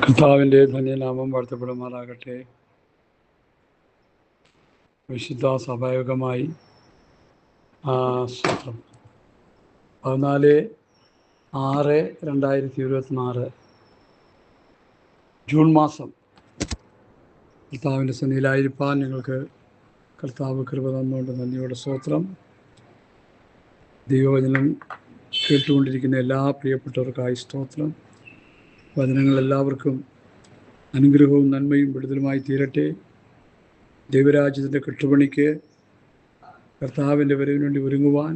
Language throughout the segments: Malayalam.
കർത്താവിൻ്റെ ധന്യനാമം വാഴ്ത്തപ്പെടുമാറാകട്ടെ. വിശുദ്ധ സഭായോഗമായി സ്തോത്രം. 14/6/2024 ജൂൺ മാസം കർത്താവിൻ്റെ സന്നിധിയിലായിരിക്കാൻ ഞങ്ങൾക്ക് കർത്താവ് കൃപ തന്നുകൊണ്ട് നന്ദിയോടെ സ്തോത്രം. ദൈവവചനം കേട്ടുകൊണ്ടിരിക്കുന്ന എല്ലാ പ്രിയപ്പെട്ടവർക്കായി സ്തോത്രം. വചനങ്ങൾ എല്ലാവർക്കും അനുഗ്രഹവും നന്മയും വിടുതലുമായി തീരട്ടെ. ദൈവരാജ്യത്തിൻ്റെ കെട്ടുപണിക്ക് കർത്താവിൻ്റെ വരവിന് വേണ്ടി ഒരുങ്ങുവാൻ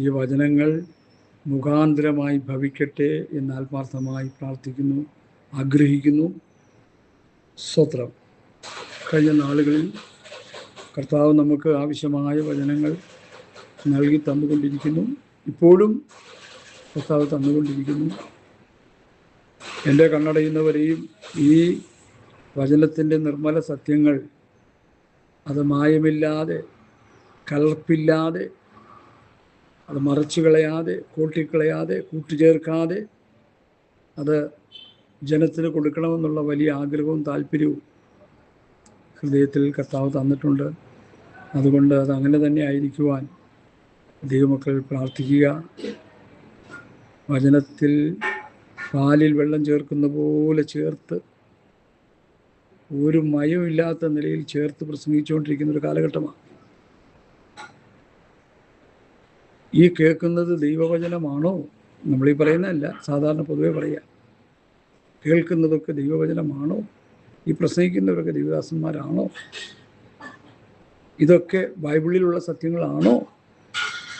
ഈ വചനങ്ങൾ മുഖാന്തരമായി ഭവിക്കട്ടെ എന്ന് ആത്മാർത്ഥമായി പ്രാർത്ഥിക്കുന്നു, ആഗ്രഹിക്കുന്നു. സ്തോത്രം. കഴിഞ്ഞ നാളുകളിൽ കർത്താവ് നമുക്ക് ആവശ്യമായ വചനങ്ങൾ നൽകി തന്നുകൊണ്ടിരിക്കുന്നു. ഇപ്പോഴും കർത്താവ് തന്നുകൊണ്ടിരിക്കുന്നു. എൻ്റെ കണ്ണടയുന്നവരെയും ഈ വചനത്തിൻ്റെ നിർമ്മല സത്യങ്ങൾ അത് മായമില്ലാതെ, കലർപ്പില്ലാതെ, അത് മറച്ചു കളയാതെ, കൂട്ടിക്കളയാതെ, കൂട്ടുചേർക്കാതെ അത് ജനത്തിന് കൊടുക്കണമെന്നുള്ള വലിയ ആഗ്രഹവും താല്പര്യവും ഹൃദയത്തിൽ കർത്താവ് തന്നിട്ടുണ്ട്. അതുകൊണ്ട് അത് അങ്ങനെ തന്നെ ആയിരിക്കുവാൻ ദൈവമക്കൾ പ്രാർത്ഥിക്കുക. വചനത്തിൽ പാലിൽ വെള്ളം ചേർക്കുന്ന പോലെ ചേർത്ത്, ഒരു മയമില്ലാത്ത നിലയിൽ ചേർത്ത് പ്രസംഗിച്ചുകൊണ്ടിരിക്കുന്നൊരു കാലഘട്ടമാണ്. ഈ കേൾക്കുന്നത് ദൈവവചനമാണോ? നമ്മളീ പറയുന്നതല്ല, സാധാരണ പൊതുവെ പറയുക. കേൾക്കുന്നതൊക്കെ ദൈവവചനമാണോ? ഈ പ്രസംഗിക്കുന്നവരൊക്കെ ദൈവദാസന്മാരാണോ? ഇതൊക്കെ ബൈബിളിലുള്ള സത്യങ്ങളാണോ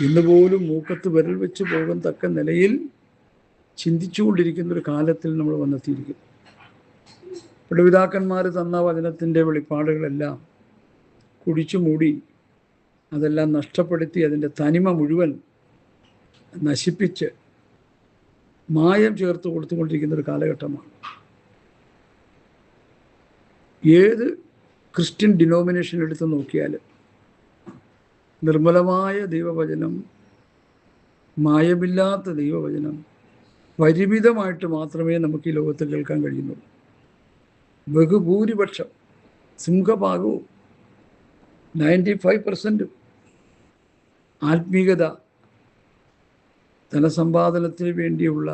എന്നുപോലും മൂക്കത്ത് വിരൽ വെച്ച് പോകത്തക്ക നിലയിൽ ചിന്തിച്ചുകൊണ്ടിരിക്കുന്നൊരു കാലത്തിൽ നമ്മൾ വന്നെത്തിയിരിക്കുന്നു. പിതാക്കന്മാർ തന്ന വചനത്തിൻ്റെ വെളിപ്പാടുകളെല്ലാം കുടിച്ചു മൂടി, അതെല്ലാം നഷ്ടപ്പെടുത്തി, അതിൻ്റെ തനിമ മുഴുവൻ നശിപ്പിച്ച് മായം ചേർത്ത് കൊടുത്തുകൊണ്ടിരിക്കുന്നൊരു കാലഘട്ടമാണ്. ഏത് ക്രിസ്ത്യൻ ഡിനോമിനേഷൻ എടുത്ത് നോക്കിയാലും നിർമ്മലമായ ദൈവവചനം, മായമില്ലാത്ത ദൈവവചനം പരിമിതമായിട്ട് മാത്രമേ നമുക്ക് ഈ ലോകത്ത് കേൾക്കാൻ കഴിയുന്നുള്ളൂ. ബഹുഭൂരിപക്ഷം, സിംഹഭാഗവും 95% ആത്മീയത ധനസമ്പാദനത്തിന് വേണ്ടിയുള്ള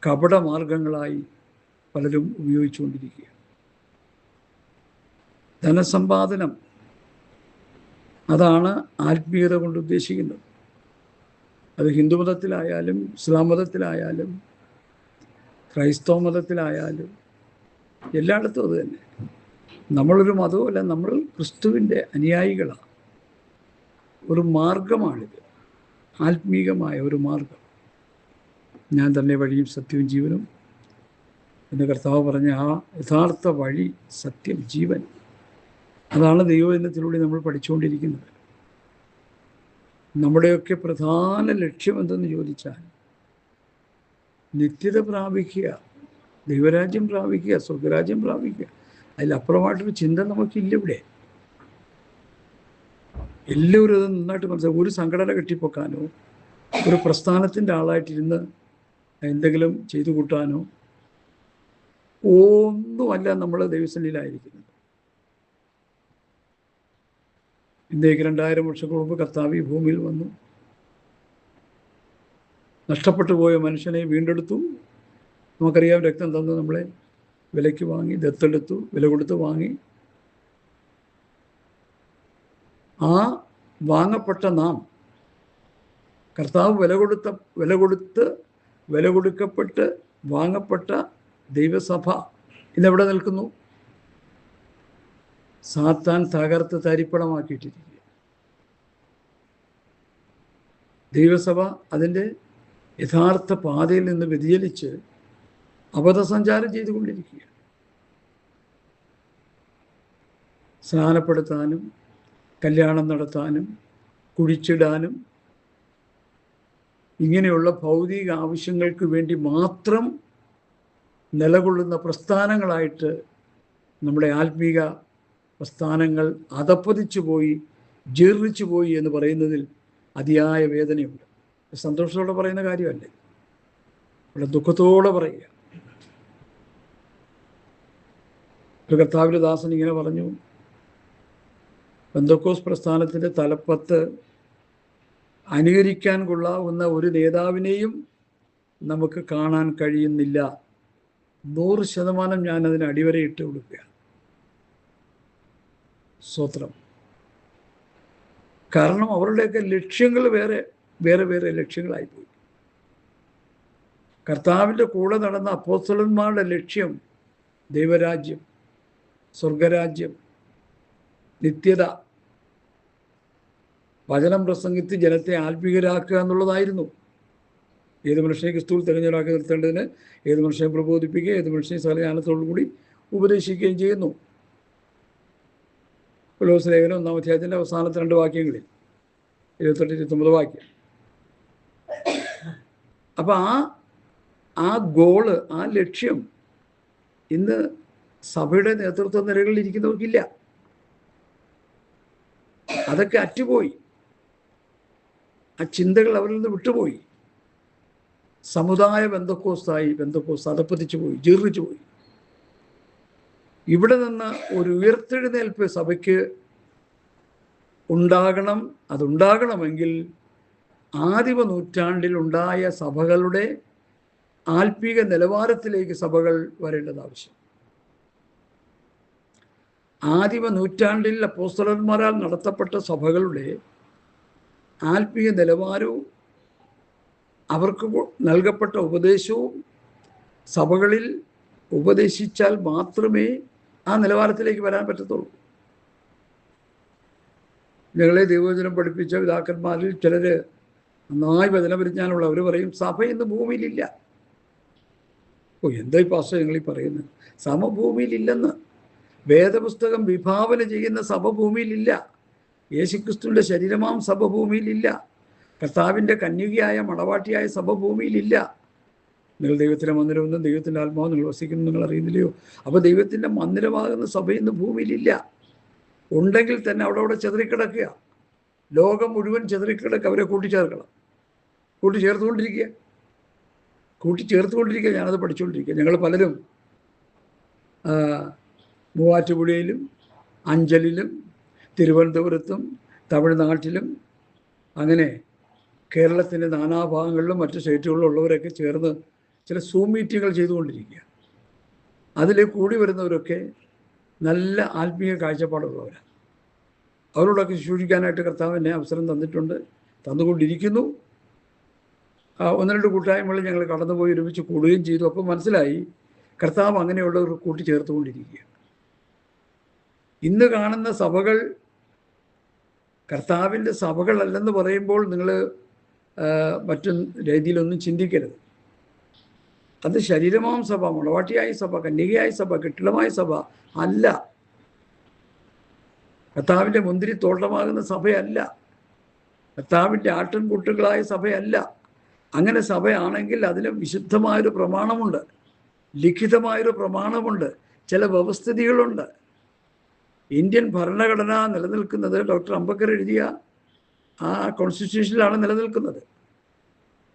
കപടമാർഗങ്ങളായി പലരും ഉപയോഗിച്ചുകൊണ്ടിരിക്കുക. ധനസമ്പാദനം, അതാണ് ആത്മീയത കൊണ്ട് ഉദ്ദേശിക്കുന്നത്. അത് ഹിന്ദു മതത്തിലായാലും, ഇസ്ലാം മതത്തിലായാലും, ക്രൈസ്തവ മതത്തിലായാലും എല്ലായിടത്തും അത് തന്നെ. നമ്മളൊരു മതവുമല്ല, നമ്മൾ ക്രിസ്തുവിൻ്റെ അനുയായികളാണ്. ഒരു മാർഗമാണിത്, ആത്മീകമായ ഒരു മാർഗം. ഞാൻ തന്നെ വഴിയും സത്യവും ജീവനും എന്ന് കർത്താവ് പറഞ്ഞ ആ യഥാർത്ഥ വഴി, സത്യം, ജീവൻ, അതാണ് ദൈവവചനത്തിലൂടെ നമ്മൾ പഠിച്ചുകൊണ്ടിരിക്കുന്നത്. നമ്മുടെയൊക്കെ പ്രധാന ലക്ഷ്യം എന്തെന്ന് ചോദിച്ചാൽ നിത്യത പ്രാപിക്കുക, ദൈവരാജ്യം പ്രാപിക്കുക, സ്വർഗരാജ്യം പ്രാപിക്കുക. അതിലപ്പുറമായിട്ടൊരു ചിന്ത നമുക്കില്ല ഇവിടെ. എല്ലാവരും അത് നന്നായിട്ട് മനസ്സിലാക്കും. ഒരു സംഘടന കെട്ടിപ്പൊക്കാനോ, ഒരു പ്രസ്ഥാനത്തിൻ്റെ ആളായിട്ടിരുന്ന് എന്തെങ്കിലും ചെയ്തു കൂട്ടാനോ ഒന്നുമല്ല നമ്മൾ ദൈവസന്നിധിയിലായിരിക്കുന്നത്. ഇന്നേക്ക് 2000 വർഷങ്ങൾക്ക് മുമ്പ് കർത്താവ് ഈ ഭൂമിയിൽ വന്നു, നഷ്ടപ്പെട്ടു പോയ മനുഷ്യനെ വീണ്ടെടുത്തു. നമുക്കറിയാം, രക്തം തന്നു നമ്മളെ വിലയ്ക്ക് വാങ്ങി, ദത്തെടുത്തു, വില കൊടുത്ത് വാങ്ങി. ആ വാങ്ങപ്പെട്ട നാം, കർത്താവ് വില കൊടുക്കപ്പെട്ട് വാങ്ങപ്പെട്ട ദൈവസഭ ഇന്നെവിടെ നിൽക്കുന്നു? സാത്താൻ തകർത്ത് തരിപ്പണമാക്കിയിട്ടിരിക്കുക. ദൈവസഭ അതിൻ്റെ യഥാർത്ഥ പാതയിൽ നിന്ന് വ്യതിചലിച്ച് അബദ്ധസഞ്ചാരം ചെയ്തുകൊണ്ടിരിക്കുക. സ്നാനപ്പെടുത്താനും, കല്യാണം നടത്താനും, കുഴിച്ചിടാനും, ഇങ്ങനെയുള്ള ഭൗതിക ആവശ്യങ്ങൾക്ക് വേണ്ടി മാത്രം നിലകൊള്ളുന്ന പ്രസ്ഥാനങ്ങളായിട്ട് നമ്മുടെ ആത്മീക പ്രസ്ഥാനങ്ങൾ അധപ്പതിച്ചു പോയി, ജീർണിച്ചു പോയി എന്ന് പറയുന്നതിൽ അതിയായ വേദനയുണ്ട്. സന്തോഷത്തോടെ പറയുന്ന കാര്യമല്ലേ, ഇവിടെ ദുഃഖത്തോടെ പറയുക. ഒരു കർത്താവിൻ്റെ ദാസൻ ഇങ്ങനെ പറഞ്ഞു, പെന്തക്കോസ് പ്രസ്ഥാനത്തിൻ്റെ തലപ്പത്ത് അനുകരിക്കാൻ കൊള്ളാവുന്ന ഒരു നേതാവിനെയും നമുക്ക് കാണാൻ കഴിയുന്നില്ല. 100% ഞാനതിന് അടിവരയിട്ട് കൊടുക്കുകയാണ്. സ്തോത്രം. കാരണം അവരുടെയൊക്കെ ലക്ഷ്യങ്ങൾ വേറെ വേറെ വേറെ ലക്ഷ്യങ്ങളായിപ്പോയി. കർത്താവിൻ്റെ കൂടെ നടന്ന അപ്പോസ്തലന്മാരുടെ ലക്ഷ്യം ദൈവരാജ്യം, സ്വർഗരാജ്യം, നിത്യത, വചനം പ്രസംഗിച്ച് ജനത്തെ ആത്മീകരാക്കുക എന്നുള്ളതായിരുന്നു. ഏത് മനുഷ്യനെ ക്രിസ്തുവിൽ തിരഞ്ഞെടുക്കി നിർത്തേണ്ടതിന് ഏത് മനുഷ്യനെ പ്രബോധിപ്പിക്കുക, ഏത് മനുഷ്യനെ സകലജ്ഞാനത്തോടു കൂടി ഉപദേശിക്കുകയും ചെയ്യുന്നു. കൊലോസ്യ ലേഖനം 1-ാം അധ്യായത്തിൻ്റെ അവസാനത്തെ 2 വാക്യങ്ങളിൽ 28-29 വാക്യം. അപ്പം ആ ഗോള്, ആ ലക്ഷ്യം ഇന്ന് സഭയുടെ നേതൃത്വ നിരകളിൽ ഇരിക്കുന്നവർക്കില്ല. അതൊക്കെ അറ്റുപോയി. ആ ചിന്തകൾ അവരിൽ നിന്ന് വിട്ടുപോയി. സമുദായ ബന്ധക്കോസ് അതപ്പതിച്ചു പോയി, ജീർണിച്ചു പോയി. ഇവിടെ നിന്ന് ഒരു ഉയർത്തെഴുന്നേൽപ്പ് സഭയ്ക്ക് ഉണ്ടാകണം. അതുണ്ടാകണമെങ്കിൽ ആദിമ നൂറ്റാണ്ടിൽ ഉണ്ടായ സഭകളുടെ ആത്മീക നിലവാരത്തിലേക്ക് സഭകൾ വരേണ്ടത് ആവശ്യം. ആദിമ നൂറ്റാണ്ടിൽ അപ്പോസ്തലന്മാരാൽ നടത്തപ്പെട്ട സഭകളുടെ ആത്മീയ നിലവാരവും അവർക്ക് നൽകപ്പെട്ട ഉപദേശവും സഭകളിൽ ഉപദേശിച്ചാൽ മാത്രമേ ആ നിലവാരത്തിലേക്ക് വരാൻ പറ്റത്തുള്ളൂ. ഞങ്ങളെ ദൈവവചനം പഠിപ്പിച്ച പിതാക്കന്മാരിൽ ചിലർ നന്നായി വചനപരിജ്ഞാനമുള്ള അവർ പറയും സഭ ഇന്ന് ഭൂമിയിലില്ല. എന്താ ഈ പാസ്റ്റർ ഞങ്ങളീ പറയുന്നത്? സമഭൂമിയിലില്ലെന്ന്. വേദപുസ്തകം വിഭാവന ചെയ്യുന്ന സഭ ഭൂമിയിലില്ല. യേശുക്രിസ്തുവിൻ്റെ ശരീരമാം സഭ ഭൂമിയിലില്ല. കർത്താവിൻ്റെ കന്യകയായ മണവാട്ടിയായ സഭ ഭൂമിയിലില്ല. നിങ്ങൾ ദൈവത്തിൻ്റെ മന്ദിരമെന്നും ദൈവത്തിൻ്റെ ആത്മാവ് നിങ്ങൾ വസിക്കുന്നു നിങ്ങൾ അറിയുന്നില്ലയോ? അപ്പോൾ ദൈവത്തിൻ്റെ മന്ദിരമാകുന്ന സഭ ഇന്ന് ഭൂമിയിലില്ല. ഉണ്ടെങ്കിൽ തന്നെ അവിടെ ചെതറിക്കിടക്കുക. ലോകം മുഴുവൻ ചെതറിക്കിടക്കുക. അവരെ കൂട്ടിച്ചേർക്കണം. കൂട്ടിച്ചേർത്തുകൊണ്ടിരിക്കുക. ഞാനത് പഠിച്ചുകൊണ്ടിരിക്കുക. ഞങ്ങൾ പലരും മൂവാറ്റുപുഴയിലും അഞ്ചലിലും തിരുവനന്തപുരത്തും തമിഴ്നാട്ടിലും അങ്ങനെ കേരളത്തിൻ്റെ നാനാഭാഗങ്ങളിലും മറ്റ് സ്റ്റേറ്റുകളിലും ഉള്ളവരൊക്കെ ചേർന്ന് ചില സൂം മീറ്റിങ്ങുകൾ ചെയ്തുകൊണ്ടിരിക്കുക. അതിൽ കൂടി വരുന്നവരൊക്കെ നല്ല ആത്മീയ കാഴ്ചപ്പാടുള്ളവരാണ്. അവരോടൊക്കെ ശുശ്രൂഷിക്കാനായിട്ട് കർത്താവ് എന്നെ അവസരം തന്നുകൊണ്ടിരിക്കുന്നു. 1-2 കൂട്ടായ്മകളിൽ ഞങ്ങൾ കടന്നുപോയി ഒരുമിച്ച് കൂടുകയും ചെയ്തു. അപ്പോൾ മനസ്സിലായി കർത്താവ് അങ്ങനെയുള്ളവർ കൂട്ടിച്ചേർത്തുകൊണ്ടിരിക്കുക. ഇന്ന് കാണുന്ന സഭകൾ കർത്താവിൻ്റെ സഭകളല്ലെന്ന് പറയുമ്പോൾ നിങ്ങൾ മറ്റു രീതിയിലൊന്നും ചിന്തിക്കരുത്. അത് ശരീരമാം സഭ, മണവാട്ടിയായ സഭ, കന്യകയായ സഭ, കെട്ടിടമായ സഭ അല്ല. കർത്താവിൻ്റെ മുന്തിരിത്തോട്ടമാകുന്ന സഭയല്ല. കർത്താവിൻ്റെ ആട്ടിൻകൂട്ടുകളായ സഭയല്ല. അങ്ങനെ സഭയാണെങ്കിൽ അതിന് വിശുദ്ധമായൊരു പ്രമാണമുണ്ട്, ലിഖിതമായൊരു പ്രമാണമുണ്ട്, ചില വ്യവസ്ഥിതികളുണ്ട്. ഇന്ത്യൻ ഭരണഘടന നിലനിൽക്കുന്നത് ഡോക്ടർ അംബേദ്കർ എഴുതിയ ആ കോൺസ്റ്റിറ്റ്യൂഷനിലാണ് നിലനിൽക്കുന്നത്.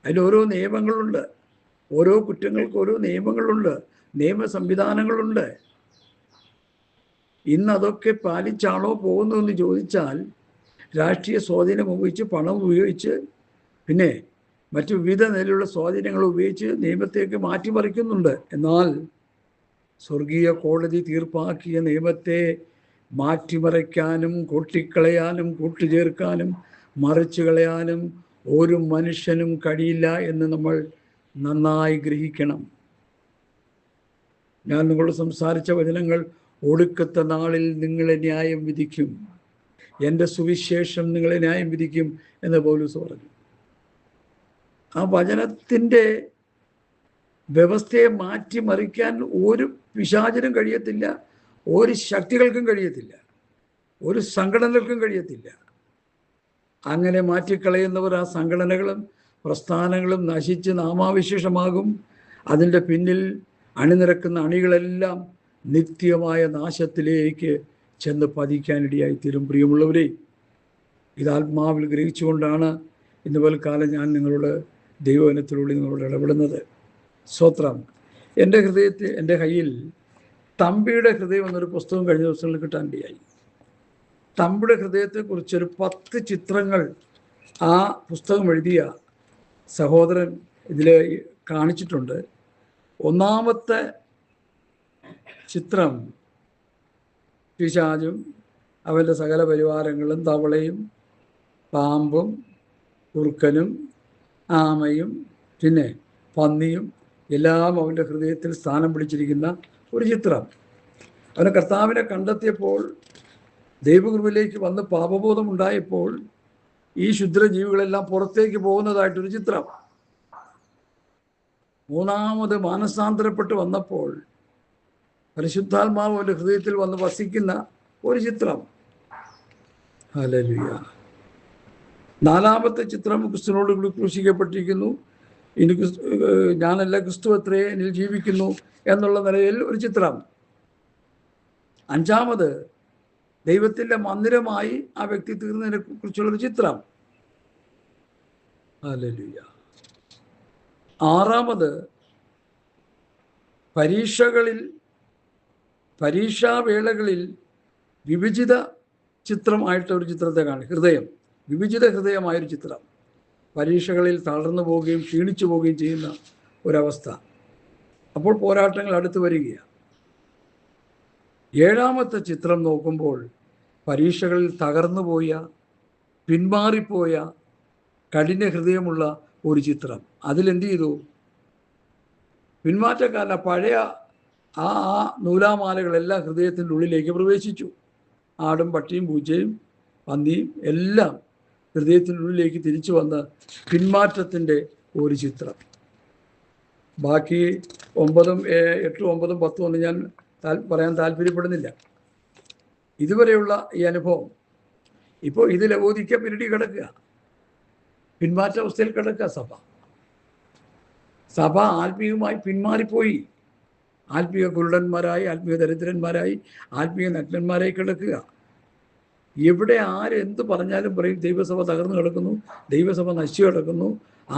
അതിൽ ഓരോ നിയമങ്ങളുണ്ട്. ഓരോ കുറ്റങ്ങൾക്ക് ഓരോ നിയമങ്ങളുണ്ട്, നിയമ സംവിധാനങ്ങളുണ്ട്. ഇന്ന് അതൊക്കെ പാലിച്ചാണോ പോകുന്നതെന്ന് ചോദിച്ചാൽ രാഷ്ട്രീയ സ്വാധീനം ഉപയോഗിച്ച്, പണം ഉപയോഗിച്ച്, പിന്നെ മറ്റു വിവിധ നിലയിലുള്ള സ്വാധീനങ്ങൾ ഉപയോഗിച്ച് നിയമത്തേക്ക് മാറ്റിമറിക്കുന്നുണ്ട്. എന്നാൽ സ്വർഗീയ കോടതി തീർപ്പാക്കിയ നിയമത്തെ മാറ്റിമറിക്കാനും കൂട്ടിക്കളയാനും കൂട്ടുചേർക്കാനും മറിച്ചു കളയാനും ഒരു മനുഷ്യനും കഴിയില്ല എന്ന് നമ്മൾ നന്നായി ഗ്രഹിക്കണം. ഞാൻ നിങ്ങളോട് സംസാരിച്ച വചനങ്ങൾ ഒടുക്കത്തെ നാളിൽ നിങ്ങളെ ന്യായം വിധിക്കും, എൻ്റെ സുവിശേഷം നിങ്ങളെ ന്യായം വിധിക്കും എന്ന് പൗലോസ് പറഞ്ഞു. ആ വചനത്തിൻ്റെ വ്യവസ്ഥയെ മാറ്റിമറിക്കാൻ ഒരു പിശാചിനും കഴിയത്തില്ല, ഒരു ശക്തികൾക്കും കഴിയത്തില്ല, ഒരു സംഘടനകൾക്കും കഴിയത്തില്ല. അങ്ങനെ മാറ്റിക്കളയുന്നവർ ആ സംഘടനകളും പ്രസ്ഥാനങ്ങളും നശിച്ച് നാമാവിശേഷമാകും. അതിൻ്റെ പിന്നിൽ അണിനിരക്കുന്ന അണികളെല്ലാം നിത്യമായ നാശത്തിലേക്ക് ചെന്ന് പതിക്കാനിടയായിത്തീരും. പ്രിയമുള്ളവരെ, ഇത് ആത്മാവിൽ ഗ്രഹിച്ചുകൊണ്ടാണ് ഇന്ന് പൽക്കാലം ഞാൻ നിങ്ങളോട് ദൈവവചനത്തിലൂടെ നിങ്ങളോട് ഇടപെടുന്നത്. സ്തോത്രം. എൻ്റെ കയ്യിൽ തമ്പിയുടെ ഹൃദയം എന്നൊരു പുസ്തകം കഴിഞ്ഞ ദിവസങ്ങളിൽ കിട്ടാനിടയായി. തമ്പിയുടെ ഹൃദയത്തെക്കുറിച്ചൊരു 10 ചിത്രങ്ങൾ ആ പുസ്തകം എഴുതിയ സഹോദരൻ ഇതിൽ കാണിച്ചിട്ടുണ്ട്. ഒന്നാമത്തെ ചിത്രം പിശാചും അവൻ്റെ സകല പരിവാരങ്ങളും, തവളയും പാമ്പും കുറുക്കനും ആമയും പിന്നെ പന്നിയും എല്ലാം അവൻ്റെ ഹൃദയത്തിൽ സ്ഥാനം പിടിച്ചിരിക്കുന്ന ഒരു ചിത്രം. അവന് കർത്താവിനെ കണ്ടെത്തിയപ്പോൾ, ദൈവകൃപയിലേക്ക് വന്ന് പാപബോധമുണ്ടായപ്പോൾ ഈ ക്ഷുദ്രജീവികളെല്ലാം പുറത്തേക്ക് പോകുന്നതായിട്ടൊരു ചിത്രം. മൂന്നാമത് മാനസാന്തരപ്പെട്ട് വന്നപ്പോൾ പരിശുദ്ധാത്മാവ് അവൻ്റെ ഹൃദയത്തിൽ വന്ന് വസിക്കുന്ന ഒരു ചിത്രം. ഹല്ലേലൂയ. നാലാമത്തെ ചിത്രം ക്രിസ്തുവിനോട് കൂടി ക്രൂശിക്കപ്പെട്ടിരിക്കുന്നു, ഇനി ഞാനല്ല ക്രിസ്തു അത്രേ എന്നിൽ ജീവിക്കുന്നു എന്നുള്ള നിലയിൽ ഒരു ചിത്രം. അഞ്ചാമത് ദൈവത്തിൻ്റെ മന്ദിരമായി ആ വ്യക്തി തീർന്നതിനെ കുറിച്ചുള്ളൊരു ചിത്രം. ഹല്ലേലൂയ. ആറാമത് പരീക്ഷാവേളകളിൽ വിഭജിത ചിത്രമായിട്ടൊരു ചിത്രത്തെ കാണും. വിഭജിത ഹൃദയമായൊരു ചിത്രം. പരീക്ഷകളിൽ തളർന്നു പോവുകയും ക്ഷീണിച്ചു പോവുകയും ചെയ്യുന്ന ഒരവസ്ഥ. അപ്പോൾ പോരാട്ടങ്ങൾ അടുത്ത് വരികയാണ്. ഏഴാമത്തെ ചിത്രം നോക്കുമ്പോൾ പരീക്ഷകളിൽ തകർന്നു പോയ, പിന്മാറിപ്പോയ, കഠിന ഹൃദയമുള്ള ഒരു ചിത്രം. അതിലെന്ത് ചെയ്തു? പിന്മാറ്റക്കാരന പഴയ ആ നൂലാമാലകളെല്ലാം ഹൃദയത്തിൻ്റെ ഉള്ളിലേക്ക് പ്രവേശിച്ചു. ആടും പട്ടിയും പൂച്ചയും പന്നിയും എല്ലാം ഹൃദയത്തിൻ്റെ ഉള്ളിലേക്ക് തിരിച്ചു വന്ന് പിന്മാറ്റത്തിൻ്റെ ഒരു ചിത്രം. ബാക്കി 9, 8, 9, 10 ഒന്നും ഞാൻ പറയാൻ താല്പര്യപ്പെടുന്നില്ല. ഇതുവരെയുള്ള ഈ അനുഭവം ഇപ്പോൾ ഇത് ലവോദിക്ക പിന്നീട് കിടക്കുക, പിന്മാറ്റ അവസ്ഥയിൽ കിടക്കുക. സഭ ആത്മീയമായി പിന്മാറിപ്പോയി. ആത്മീയ കുരുടന്മാരായി, ആത്മീയ ദരിദ്രന്മാരായി, ആത്മീയ നഗ്നന്മാരായി കിടക്കുക. എവിടെ ആരെന്ത് പറഞ്ഞാലും പറയും ദൈവസഭ തകർന്നു കിടക്കുന്നു, ദൈവസഭ നശിച്ചു കിടക്കുന്നു,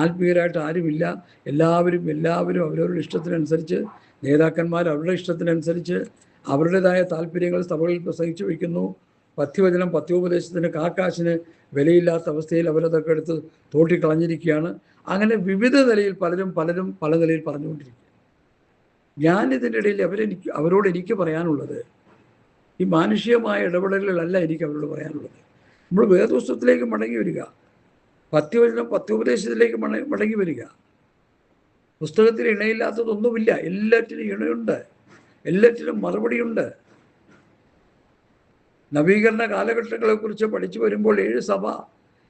ആത്മീയരായിട്ട് ആരുമില്ല, എല്ലാവരും അവരവരുടെ ഇഷ്ടത്തിനനുസരിച്ച്, നേതാക്കന്മാർ അവരുടെ ഇഷ്ടത്തിനനുസരിച്ച് അവരുടേതായ താല്പര്യങ്ങൾ സഭകളിൽ പ്രസംഗിച്ചു വയ്ക്കുന്നു. പഥ്യവചനം, പഥ്യോപദേശത്തിന് കാക്കാശിന് വിലയില്ലാത്ത അവസ്ഥയിൽ അവരതൊക്കെ എടുത്ത് തോട്ടിക്കളഞ്ഞിരിക്കുകയാണ്. അങ്ങനെ വിവിധ നിലയിൽ പലരും പല നിലയിൽ പറഞ്ഞുകൊണ്ടിരിക്കുക. ഞാനിതിൻ്റെ ഇടയിൽ അവരോട് എനിക്ക് പറയാനുള്ളത്, ഈ മാനുഷികമായ ഇടപെടലുകളല്ല എനിക്ക് അവരോട് പറയാനുള്ളത്. നമ്മൾ വേദപുസ്തകത്തിലേക്ക് മടങ്ങി വരിക, പഥ്യവചനം, പഥ്യോപദേശത്തിലേക്ക് മടങ്ങി വരിക. പുസ്തകത്തിൽ ഇണയില്ലാത്തതൊന്നുമില്ല, എല്ലാറ്റിനും ഇണയുണ്ട്, എല്ലാറ്റിനും മറുപടിയുണ്ട്. നവീകരണ കാലഘട്ടങ്ങളെക്കുറിച്ച് പഠിച്ചു വരുമ്പോൾ 7 സഭ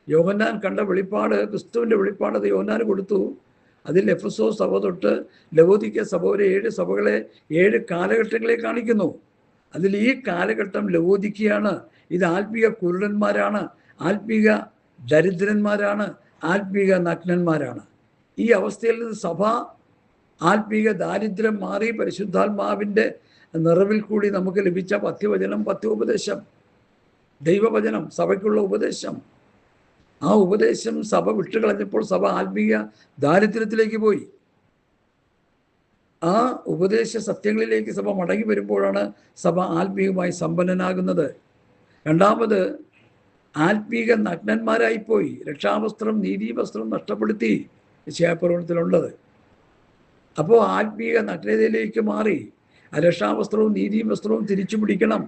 യോഹന്നാൻ കണ്ട വെളിപ്പാട്, ക്രിസ്തുവിൻ്റെ വെളിപ്പാട് അത് യോഹന്നാന് കൊടുത്തു. അതിൽ എഫെസോസ് സഭ തൊട്ട് ലവോദിക്ക സഭ വരെ 7 സഭകളെ 7 കാലഘട്ടങ്ങളെ കാണിക്കുന്നു. അതിൽ ഈ കാലഘട്ടം ലവോദിക്കയാണ്. ഇത് ആത്മീയ കുരുടന്മാരാണ്, ആത്മീയ ദരിദ്രന്മാരാണ്, ആത്മീയ നഗ്നന്മാരാണ്. ഈ അവസ്ഥയിൽ നിന്ന് സഭ ആത്മീയ ദാരിദ്ര്യം മാറി പരിശുദ്ധാത്മാവിൻ്റെ നിറവിൽ കൂടി നമുക്ക് ലഭിച്ച പഥ്യവചനം, പഥ്യോപദേശം, ദൈവവചനം, സഭയ്ക്കുള്ള ഉപദേശം, ആ ഉപദേശം സഭ വിട്ടുകളഞ്ഞപ്പോൾ സഭ ആത്മീയ ദാരിദ്ര്യത്തിലേക്ക് പോയി. ആ ഉപദേശ സത്യങ്ങളിലേക്ക് സഭ മടങ്ങി വരുമ്പോഴാണ് സഭ ആത്മീയമായി സമ്പന്നനാകുന്നത്. രണ്ടാമത് ആത്മീക നഗ്നന്മാരായിപ്പോയി. രക്ഷാവസ്ത്രം, നീതിവസ്ത്രം നഷ്ടപ്പെടുത്തി യശയ്യാപ്രവചനത്തിലുള്ളത്. അപ്പോൾ ആത്മീക നഗ്നതയിലേക്ക് മാറി. ആ രക്ഷാവസ്ത്രവും നീതിയും വസ്ത്രവും തിരിച്ചു പിടിക്കണം,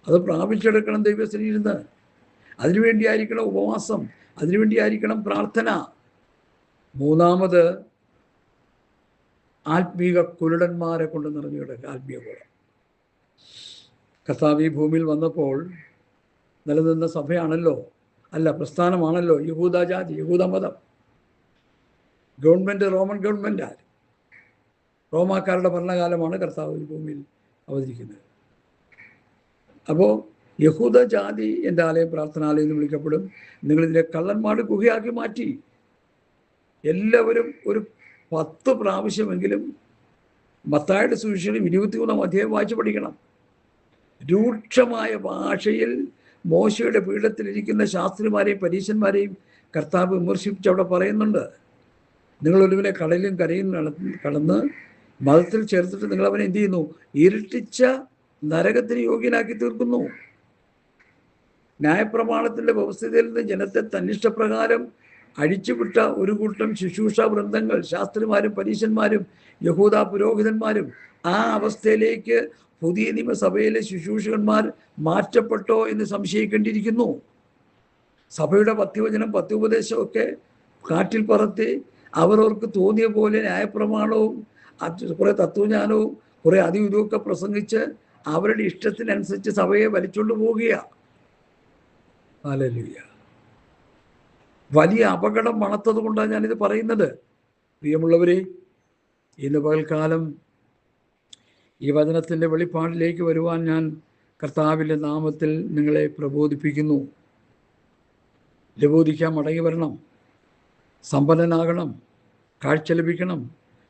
അത് പ്രാപിച്ചെടുക്കണം ദൈവസന്നിധിയിൽ. അതിനുവേണ്ടിയായിരിക്കണം ഉപവാസം, അതിനുവേണ്ടിയായിരിക്കണം പ്രാർത്ഥന. മൂന്നാമത് ആത്മീക കുരുടന്മാരെ കൊണ്ട് നിറഞ്ഞു കിടക്കുക. ആത്മീയ കുരുടൻ കർത്താവ് ഈ ഭൂമിയിൽ വന്നപ്പോൾ നിലനിന്ന സഭയാണല്ലോ, അല്ല പ്രസ്ഥാനമാണല്ലോ യഹൂദജാതി, യഹൂദമതം. ഗവൺമെൻറ് റോമൻ ഗവൺമെൻറ്, റോമാക്കാരുടെ ഭരണകാലമാണ് കർത്താവ് ഈ ഭൂമിയിൽ അവതരിക്കുന്നത്. അപ്പോൾ യഹൂദ ജാതി എൻ്റെ ആലയം പ്രാർത്ഥനാലയം എന്ന് വിളിക്കപ്പെടും. നിങ്ങളിതിനെ കള്ളന്മാട് ഗുഹയാക്കി മാറ്റി. എല്ലാവരും ഒരു 10 പ്രാവശ്യമെങ്കിലും മത്തായിയുടെ സുവിശേഷം 23-ാം അധ്യായം വായിച്ച് പഠിക്കണം. രൂക്ഷമായ ഭാഷയിൽ മോശയുടെ പീഠത്തിലിരിക്കുന്ന ശാസ്ത്രിമാരെയും പരീശന്മാരെയും കർത്താവ് വിമർശിപ്പിച്ച് അവിടെ പറയുന്നുണ്ട്. നിങ്ങളൊരുവിനെ കടലും കരയും കടന്ന് മതത്തിൽ ചേർത്തിട്ട് നിങ്ങൾ അവനെ എന്ത് ചെയ്യുന്നു? ഇരട്ടിച്ച നരകത്തിന് യോഗ്യനാക്കി തീർക്കുന്നു. ന്യായപ്രമാണത്തിന്റെ വ്യവസ്ഥയിൽ നിന്ന് ജനത്തെ തന്നിഷ്ടപ്രകാരം അഴിച്ചുവിട്ട ഒരു കൂട്ടം ശുശ്രൂഷ വൃന്ദങ്ങൾ, ശാസ്ത്രിമാരും പരീശന്മാരും യഹൂദ പുരോഹിതന്മാരും, ആ അവസ്ഥയിലേക്ക് പുതിയ നിയമസഭയിലെ ശുശ്രൂഷകന്മാർ മാറ്റപ്പെട്ടോ എന്ന് സംശയിക്കേണ്ടിയിരിക്കുന്നു. സഭയുടെ പത്യവചനം പത്യോപദേശമൊക്കെ കാറ്റിൽ പറത്തി അവരവർക്ക് തോന്നിയ പോലെ ന്യായപ്രമാണവും കുറെ തത്വജ്ഞാനവും കുറെ അതും ഇതുമൊക്കെ പ്രസംഗിച്ച് അവരുടെ ഇഷ്ടത്തിനനുസരിച്ച് സഭയെ വലിച്ചുകൊണ്ട് പോവുകയാണ്. ഹല്ലേലൂയ. വലിയ അപകടം മണത്തത് കൊണ്ടാണ് ഞാനിത് പറയുന്നത്. പ്രിയമുള്ളവരെ, ഇന്ന് പകൽക്കാലം ഈ വചനത്തിൻ്റെ വെളിപ്പാടിലേക്ക് വരുവാൻ ഞാൻ കർത്താവിൻ്റെ നാമത്തിൽ നിങ്ങളെ പ്രബോധിപ്പിക്കുന്നു. ലബോദിക്കാൻ മടങ്ങി വരണം, സമ്പന്നനാകണം, കാഴ്ച ലഭിക്കണം,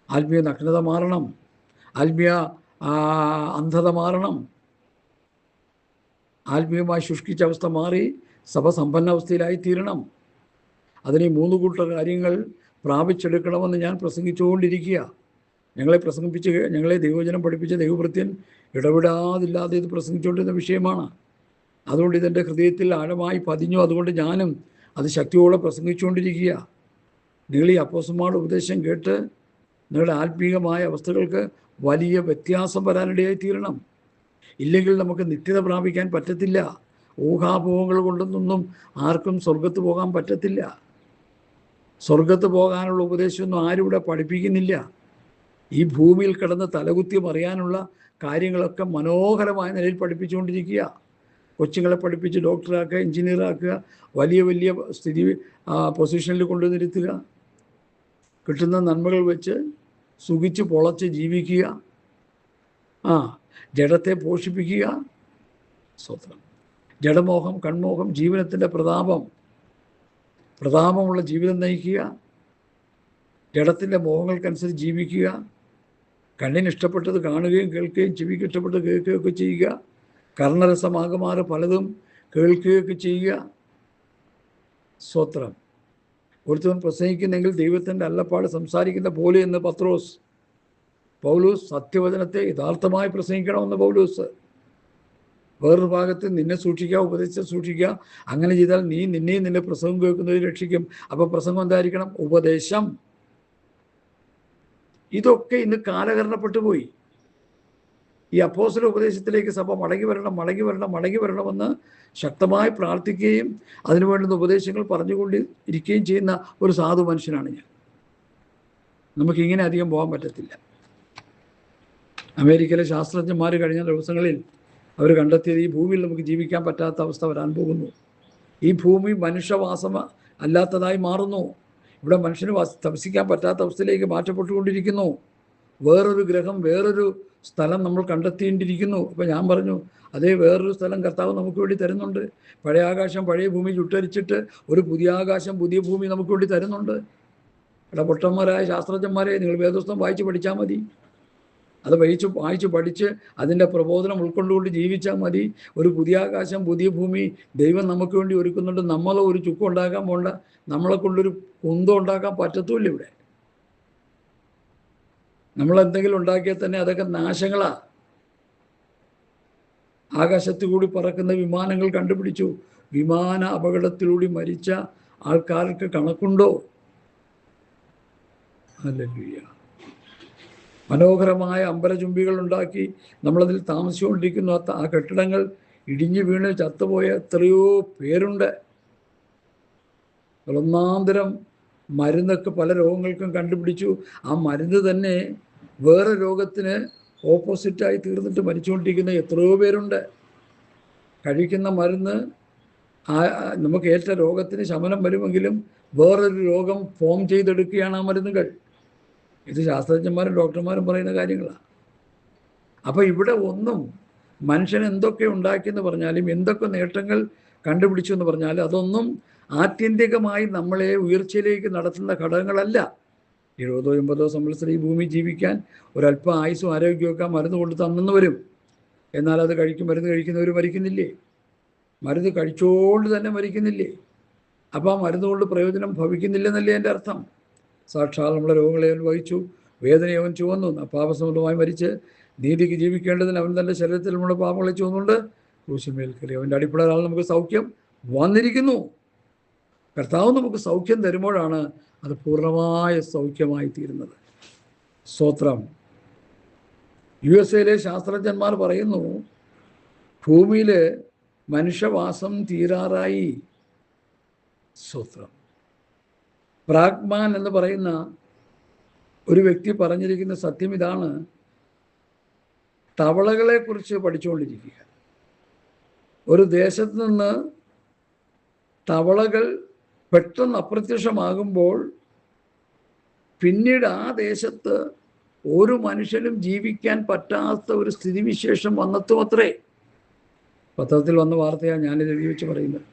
ആത്മീയ നഗ്നത മാറണം, ആത്മീയ അന്ധത മാറണം, ആത്മീയമായി ശുഷ്കിച്ച അവസ്ഥ മാറി സഭ സമ്പന്ന അവസ്ഥയിലായി തീരണം. അതിന് 3 കൂട്ട കാര്യങ്ങൾ പ്രാപിച്ചെടുക്കണമെന്ന് ഞാൻ പ്രസംഗിച്ചുകൊണ്ടിരിക്കുക. ഞങ്ങളെ ദൈവവചനം പഠിപ്പിച്ച ദൈവഭൃത്യൻ ഇടപെടാതില്ലാതെ ഇത് പ്രസംഗിച്ചുകൊണ്ടിരുന്ന വിഷയമാണ്. അതുകൊണ്ട് ഇതെൻ്റെ ഹൃദയത്തിൽ ആഴമായി പതിഞ്ഞു. അതുകൊണ്ട് ഞാനും അത് ശക്തിയോടെ പ്രസംഗിച്ചുകൊണ്ടിരിക്കുക. നിങ്ങൾ ഈ അപ്പോസ്തലന്മാരുടെ ഉപദേശം കേട്ട് നിങ്ങളുടെ ആത്മീയമായ അവസ്ഥകൾക്ക് വലിയ വ്യത്യാസം വരാനിടയായി തീരണം. ഇല്ലെങ്കിൽ നമുക്ക് നിത്യത പ്രാപിക്കാൻ പറ്റത്തില്ല. ഊഹാപോഹങ്ങൾ കൊണ്ടൊന്നും ആർക്കും സ്വർഗത്ത് പോകാൻ പറ്റത്തില്ല. സ്വർഗത്ത് പോകാനുള്ള ഉപദേശമൊന്നും ആരും ഇവിടെ പഠിപ്പിക്കുന്നില്ല. ഈ ഭൂമിയിൽ കിടന്ന് തലകുത്തി മറിയാനുള്ള കാര്യങ്ങളൊക്കെ മനോഹരമായ നിലയിൽ പഠിപ്പിച്ചുകൊണ്ടിരിക്കുക. കൊച്ചുങ്ങളെ പഠിപ്പിച്ച് ഡോക്ടറാക്കുക, എഞ്ചിനീയറാക്കുക, വലിയ വലിയ പൊസിഷനിൽ കൊണ്ടുവന്നിരുത്തുക, കിട്ടുന്ന നന്മകൾ വെച്ച് സുഖിച്ച് പൊളച്ച് ജീവിക്കുക, ജഡത്തെ പോഷിപ്പിക്കുക. സ്വത്രം ജഡമോഹം, കൺമോഹം, ജീവനത്തിൻ്റെ പ്രതാപമുള്ള ജീവിതം നയിക്കുക, ജഡത്തിൻ്റെ മോഹങ്ങൾക്കനുസരിച്ച് ജീവിക്കുക, കണ്ണിന് ഇഷ്ടപ്പെട്ടത് കാണുകയും കേൾക്കുകയും ചെവിക്ക് ഇഷ്ടപ്പെട്ടത് കേൾക്കുകയൊക്കെ ചെയ്യുക, കർണരസമാകമാറ് പലതും കേൾക്കുകയൊക്കെ ചെയ്യുക. സ്വത്രം ഒരുത്തവൻ പ്രസംഗിക്കുന്നെങ്കിൽ ദൈവത്തിൻ്റെ അല്ലപ്പാട് സംസാരിക്കുന്ന പോലെ എന്ന് പൗലോസ് സത്യവചനത്തെ യഥാർത്ഥമായി പ്രസംഗിക്കണമെന്ന് പൗലോസ്. വേറൊരു ഭാഗത്ത് നിന്നെ സൂക്ഷിക്കുക, ഉപദേശിച്ച് സൂക്ഷിക്കുക, അങ്ങനെ ചെയ്താൽ നീ നിന്നെയും നിന്റെ പ്രസംഗം കേൾക്കുന്നതിൽ രക്ഷിക്കും. അപ്പോൾ പ്രസംഗം എന്തായിരിക്കണം? ഉപദേശം. ഇതൊക്കെ ഇന്ന് കാലഹരണപ്പെട്ടു പോയി. ഈ അപ്പോസ്തല ഉപദേശത്തിലേക്ക് സഭ മടങ്ങി വരണമെന്ന് ശക്തമായി പ്രാർത്ഥിക്കുകയും അതിനു വേണ്ടുന്ന ഉപദേശങ്ങൾ പറഞ്ഞുകൊണ്ടിരിക്കുകയും ചെയ്യുന്ന ഒരു സാധു മനുഷ്യനാണ് ഞാൻ. നമുക്കിങ്ങനെ അധികം പോകാൻ പറ്റത്തില്ല. അമേരിക്കയിലെ ശാസ്ത്രജ്ഞന്മാർ കഴിഞ്ഞ ദിവസങ്ങളിൽ അവർ കണ്ടെത്തിയത് ഈ ഭൂമിയിൽ നമുക്ക് ജീവിക്കാൻ പറ്റാത്ത അവസ്ഥ വരാൻ പോകുന്നു. ഈ ഭൂമി മനുഷ്യവാസം അല്ലാത്തതായി മാറുന്നു. ഇവിടെ മനുഷ്യന് തപസിക്കാൻ പറ്റാത്ത അവസ്ഥയിലേക്ക് മാറ്റപ്പെട്ടുകൊണ്ടിരിക്കുന്നു. വേറൊരു ഗ്രഹം, വേറൊരു സ്ഥലം നമ്മൾ കണ്ടെത്തേണ്ടിയിരിക്കുന്നു. അപ്പോൾ ഞാൻ പറഞ്ഞു, അതേ വേറൊരു സ്ഥലം കർത്താവ് നമുക്ക് വേണ്ടി തരുന്നുണ്ട്. പഴയ ആകാശം പഴയ ഭൂമി ചുട്ടരിച്ചിട്ട് ഒരു പുതിയ ആകാശം പുതിയ ഭൂമി നമുക്ക് വേണ്ടി തരുന്നുണ്ട്. പൊട്ടന്മാരായ ശാസ്ത്രജ്ഞന്മാരെ, നിങ്ങൾ വേദപുസ്തകം വായിച്ച് പഠിച്ചാൽ മതി. അത് വായിച്ച് പഠിച്ച് അതിൻ്റെ പ്രബോധനം ഉൾക്കൊണ്ടുകൊണ്ട് ജീവിച്ചാൽ മതി. ഒരു പുതിയ ആകാശം പുതിയ ഭൂമി ദൈവം നമുക്ക് വേണ്ടി ഒരുക്കുന്നുണ്ട്. നമ്മളെ ഒരു ചുക്കം ഉണ്ടാക്കാൻ പോണ്ട, നമ്മളെ കൊണ്ടൊരു കുന്തം ഉണ്ടാക്കാൻ പറ്റത്തുമില്ല. ഇവിടെ നമ്മളെന്തെങ്കിലും ഉണ്ടാക്കിയാൽ തന്നെ അതൊക്കെ നാശങ്ങളാണ്. ആകാശത്തു കൂടി പറക്കുന്ന വിമാനങ്ങൾ കണ്ടുപിടിച്ചു. വിമാന അപകടത്തിലൂടെ മരിച്ച ആൾക്കാർക്ക് കണക്കുണ്ടോ? ഹല്ലേലൂയ. മനോഹരമായ അമ്പരചുംബികൾ ഉണ്ടാക്കി നമ്മളതിൽ താമസിച്ചുകൊണ്ടിരിക്കുന്നു. ആ കെട്ടിടങ്ങൾ ഇടിഞ്ഞു വീണ് ചത്തുപോയ എത്രയോ പേരുണ്ട്. ഒന്നാന്തരം മരുന്നൊക്കെ പല രോഗങ്ങൾക്കും കണ്ടുപിടിച്ചു. ആ മരുന്ന് തന്നെ വേറെ രോഗത്തിന് ഓപ്പോസിറ്റായി തീർന്നിട്ട് മരിച്ചുകൊണ്ടിരിക്കുന്ന എത്രയോ പേരുണ്ട്. കഴിക്കുന്ന മരുന്ന് നമുക്ക് ഏറ്റ രോഗത്തിന് ശമനം വരുമെങ്കിലും വേറൊരു രോഗം ഫോം ചെയ്തെടുക്കുകയാണ് ആ മരുന്നുകൾ. ഇത് ശാസ്ത്രജ്ഞന്മാരും ഡോക്ടർമാരും പറയുന്ന കാര്യങ്ങളാണ്. അപ്പോൾ ഇവിടെ ഒന്നും മനുഷ്യൻ എന്തൊക്കെ ഉണ്ടാക്കിയെന്ന് പറഞ്ഞാലും എന്തൊക്കെ നേട്ടങ്ങൾ കണ്ടുപിടിച്ചു എന്ന് പറഞ്ഞാലും അതൊന്നും ആത്യന്തികമായി നമ്മളെ ഉയർച്ചയിലേക്ക് നടത്തുന്ന ഘടകങ്ങളല്ല. 70-80 സംവത്സരം ഈ ഭൂമി ജീവിക്കാൻ ഒരല്പം ആയുസ്സും ആരോഗ്യമൊക്കെ മരുന്ന് കൊണ്ട് തന്നെന്ന് വരും. എന്നാൽ അത് മരുന്ന് കഴിക്കുന്നവർ മരിക്കുന്നില്ലേ? മരുന്ന് കഴിച്ചുകൊണ്ട് തന്നെ മരിക്കുന്നില്ലേ? അപ്പോൾ ആ മരുന്ന് കൊണ്ട് പ്രയോജനം ഭവിക്കുന്നില്ലെന്നല്ലേ എൻ്റെ അർത്ഥം. സാക്ഷാൽ നമ്മളെ രോഗങ്ങളെ വഹിച്ചു വേദനയെ അവൻ ചുവന്നു. പാപസംബന്ധമായി മരിച്ച് നീതിക്ക് ജീവിക്കേണ്ടതിന് അവൻ തൻ്റെ ശരീരത്തിൽ നമ്മുടെ പാപങ്ങളെ ചുവന്നുകൊണ്ട് ക്രൂശിന്മേൽ കയറി. അവൻ്റെ അടിപ്പിടരാൽ നമുക്ക് സൗഖ്യം വന്നിരിക്കുന്നു. കർത്താവ് നമുക്ക് സൗഖ്യം തരുമ്പോഴാണ് അത് പൂർണ്ണമായ സൗഖ്യമായി തീരുന്നത്. സ്തോത്രം. USA ശാസ്ത്രജ്ഞന്മാർ പറയുന്നു, ഭൂമിയിൽ മനുഷ്യവാസം തീരാറായി. സ്തോത്രം. ബ്രാഗ്മാൻ എന്ന് പറയുന്ന ഒരു വ്യക്തി പറഞ്ഞിരിക്കുന്ന സത്യം ഇതാണ്: തവളകളെക്കുറിച്ച് പഠിച്ചുകൊണ്ടിരിക്കുക. ഒരു ദേശത്ത് നിന്ന് തവളകൾ പെട്ടെന്ന് അപ്രത്യക്ഷമാകുമ്പോൾ പിന്നീട് ആ ദേശത്ത് ഒരു മനുഷ്യനും ജീവിക്കാൻ പറ്റാത്ത ഒരു സ്ഥിതിവിശേഷം വന്നെത്തും അത്രേ. പത്രത്തിൽ വന്ന വാർത്തയാണ് ഞാനിത് എഴുതി വെച്ച് പറയുന്നത്.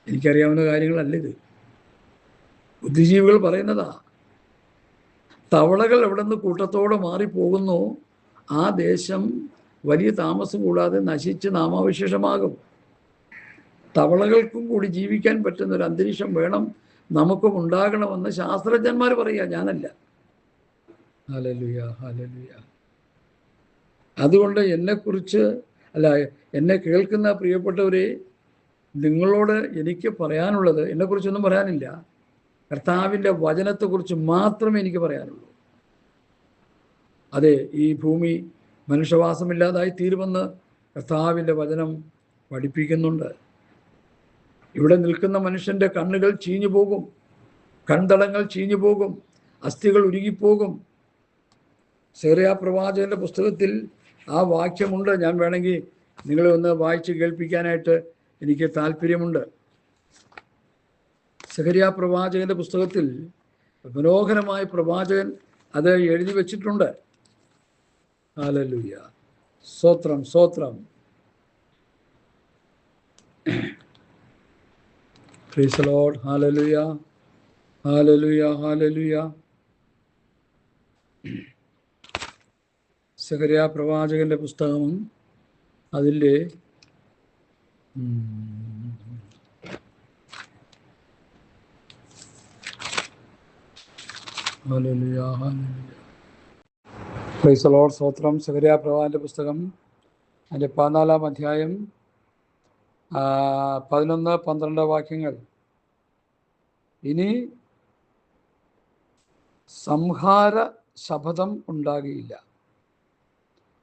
എനിക്കറിയാവുന്ന കാര്യങ്ങളല്ല ഇത്, ബുദ്ധിജീവികൾ പറയുന്നതാ. തവളകൾ എവിടെ നിന്ന് കൂട്ടത്തോടെ മാറിപ്പോകുന്നു, ആ ദേശം വലിയ താമസം കൂടാതെ നശിച്ച് നാമാവശേഷമാകും. തവളകൾക്കും കൂടി ജീവിക്കാൻ പറ്റുന്ന ഒരു അന്തരീക്ഷം വേണം, നമുക്കും ഉണ്ടാകണമെന്ന് ശാസ്ത്രജ്ഞന്മാർ പറയുക, ഞാനല്ല. Hallelujah, hallelujah. അതുകൊണ്ട് എന്നെ കേൾക്കുന്ന പ്രിയപ്പെട്ടവരെ, നിങ്ങളോട് എനിക്ക് പറയാനുള്ളത്, എന്നെക്കുറിച്ചൊന്നും പറയാനില്ല, കർത്താവിൻ്റെ വചനത്തെക്കുറിച്ച് മാത്രമേ എനിക്ക് പറയാനുള്ളൂ. അതെ, ഈ ഭൂമി മനുഷ്യവാസമില്ലാതായി തീരുമെന്ന് കർത്താവിൻ്റെ വചനം പഠിപ്പിക്കുന്നുണ്ട്. ഇവിടെ നിൽക്കുന്ന മനുഷ്യൻ്റെ കണ്ണുകൾ ചീഞ്ഞു പോകും, കൺതടങ്ങൾ ചീഞ്ഞു പോകും, അസ്ഥികൾ ഉരുകിപ്പോകും. സെഖറിയാ പ്രവാചകന്റെ പുസ്തകത്തിൽ ആ വാക്യമുണ്ട്. ഞാൻ വേണമെങ്കിൽ നിങ്ങളെ ഒന്ന് വായിച്ച് കേൾപ്പിക്കാനായിട്ട് എനിക്ക് താല്പര്യമുണ്ട്. സെഖറിയാ പ്രവാചകന്റെ പുസ്തകത്തിൽ മനോഹരമായ പ്രവാചകൻ അത് എഴുതി വച്ചിട്ടുണ്ട്. ഹല്ലേലൂയ, സ്തോത്രം, സ്തോത്രം. Praise the Lord. Hallelujah, hallelujah, hallelujah. Zechariah പ്രവാചകന്റെ പുസ്തകം അതിൻ്റെ hallelujah, hallelujah. Praise the Lord, സ്തോത്രം. സെഖറിയാ പ്രവാചകന്റെ പുസ്തകം അതിൻ്റെ 14-ാം അധ്യായം 11-12 വാക്യങ്ങൾ. ഇനി സംഹാര ശപഥം ഉണ്ടാകുകയില്ല.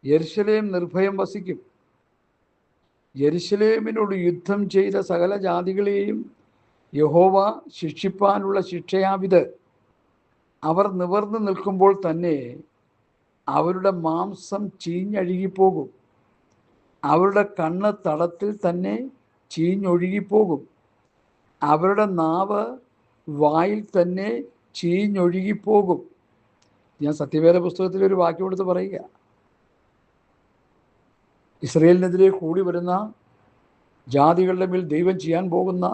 യെരുശലേം നിർഭയം വസിക്കും. യെരുശലേമിനോട് യുദ്ധം ചെയ്ത സകല ജാതികളെയും യഹോവ ശിക്ഷിപ്പാനുള്ള ശിക്ഷയാവിത്. അവർ നിവർന്നു നിൽക്കുമ്പോൾ തന്നെ അവരുടെ മാംസം ചീഞ്ഞഴുകിപ്പോകും. അവരുടെ കണ്ണ് തടത്തിൽ തന്നെ ചീഞ്ഞൊഴുകിപ്പോകും. അവരുടെ നാവ് വായിൽ തന്നെ ചീഞ്ഞൊഴുകിപ്പോകും. ഞാൻ സത്യവേദ പുസ്തകത്തിൽ ഒരു വാക്യം എടുത്ത് പറയുക. ഇസ്രയേലിനെതിരെ കൂടി വരുന്ന ജാതികളുടെ മേൽ ദൈവം ചെയ്യാൻ പോകുന്ന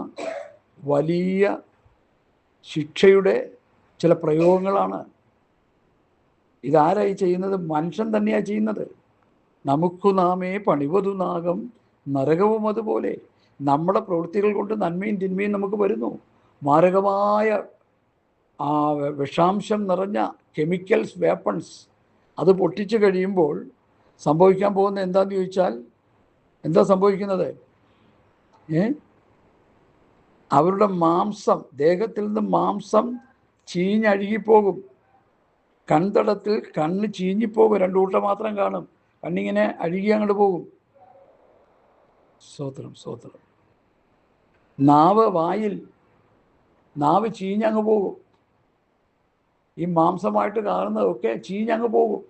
വലിയ ശിക്ഷയുടെ ചില പ്രയോഗങ്ങളാണ്. ഇതാരായി ചെയ്യുന്നത്? മനുഷ്യൻ തന്നെയാണ് ചെയ്യുന്നത്. നമുക്കു നാമേ പണിവതു നാഗം നരകവും അതുപോലെ. നമ്മുടെ പ്രവൃത്തികൾ കൊണ്ട് നന്മയും തിന്മയും നമുക്ക് വരുന്നു. മാരകമായ വിഷാംശം നിറഞ്ഞ കെമിക്കൽസ്, വേപ്പൺസ്, അത് പൊട്ടിച്ചു കഴിയുമ്പോൾ സംഭവിക്കാൻ പോകുന്നത് എന്താണെന്ന് ചോദിച്ചാൽ, എന്താ സംഭവിക്കുന്നത്? അവരുടെ മാംസം, ദേഹത്തിൽ നിന്ന് മാംസം ചീഞ്ഞഴുകിപ്പോകും. കൺതടത്തിൽ കണ്ണ് ചീഞ്ഞിപ്പോകും. രണ്ടു കൂട്ടം മാത്രം കാണും. കണ്ണിങ്ങനെ അഴുകി അങ്ങോട്ട് പോകും. സ്തോത്രം, സ്തോത്രം. നാവ് ചീഞ്ഞങ്ങ് പോകും. ഈ മാംസമായിട്ട് കാണുന്നതൊക്കെ ചീഞ്ഞങ്ങ് പോകും.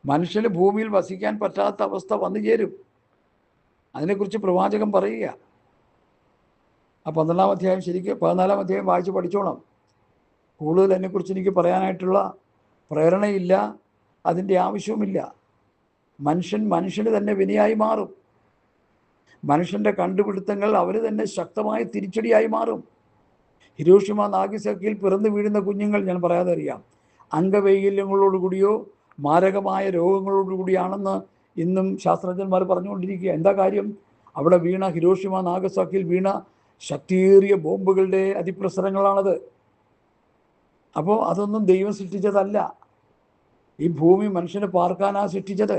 മനുഷ്യന് ഭൂമിയിൽ വസിക്കാൻ പറ്റാത്ത അവസ്ഥ വന്നു ചേരും. അതിനെക്കുറിച്ച് പ്രവാചകൻ പറയുക. ആ 12-ാം അധ്യായം ശരിക്കും 14-ാം അധ്യായം വായിച്ച് പഠിച്ചോണം. കൂടുതൽ അതിനെക്കുറിച്ച് എനിക്ക് പറയാനായിട്ടുള്ള പ്രേരണയില്ല, അതിൻ്റെ ആവശ്യവുമില്ല. മനുഷ്യന് തന്നെ വിനയായി മാറും. മനുഷ്യൻ്റെ കണ്ടുപിടുത്തങ്ങൾ അവർ തന്നെ ശക്തമായ തിരിച്ചടിയായി മാറും. ഹിരോഷിമ നാഗിസാക്കിയിൽ പിറന്നു വീഴുന്ന കുഞ്ഞുങ്ങൾ, ഞാൻ പറയാതെ അറിയാം, അംഗവൈകല്യങ്ങളോടുകൂടിയോ മാരകമായ രോഗങ്ങളോടുകൂടിയാണെന്ന് ഇന്നും ശാസ്ത്രജ്ഞന്മാർ പറഞ്ഞുകൊണ്ടിരിക്കുക. എന്താ കാര്യം? അവിടെ വീണ, ഹിരോഷിമ നാഗസാക്കിയിൽ വീണ ശക്തിയേറിയ ബോംബുകളുടെ അതിപ്രസരങ്ങളാണത്. അപ്പോൾ അതൊന്നും ദൈവം സൃഷ്ടിച്ചതല്ല. ഈ ഭൂമി മനുഷ്യനെ പാർക്കാനാണ് സൃഷ്ടിച്ചത്.